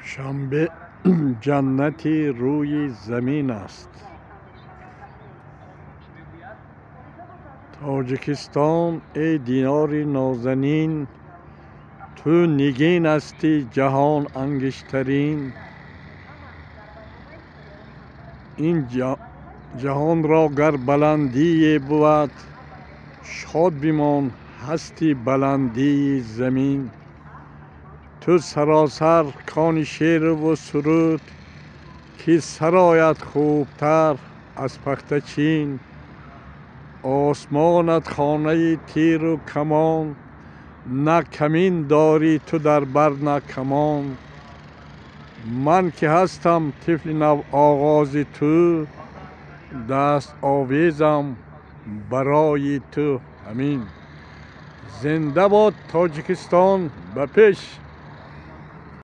شنبه جنتی روی زمین است. تاجیکستان ای دینار نازنین، تو نگین هستی جهان انگشترین. این جهان را گر بلندی بود، شاد بمان هستی بلندی زمین. تو سراسر کان شعر و سرود، که سرایت خوبتر از پخته چین. آسمانت خانه تیر و کمان، نه کمین داری تو در بر نه کمان. من که هستم طفل نو آغاز تو، دست آویزم برای تو. همین. زنده باد تاجیکستان، به پیش!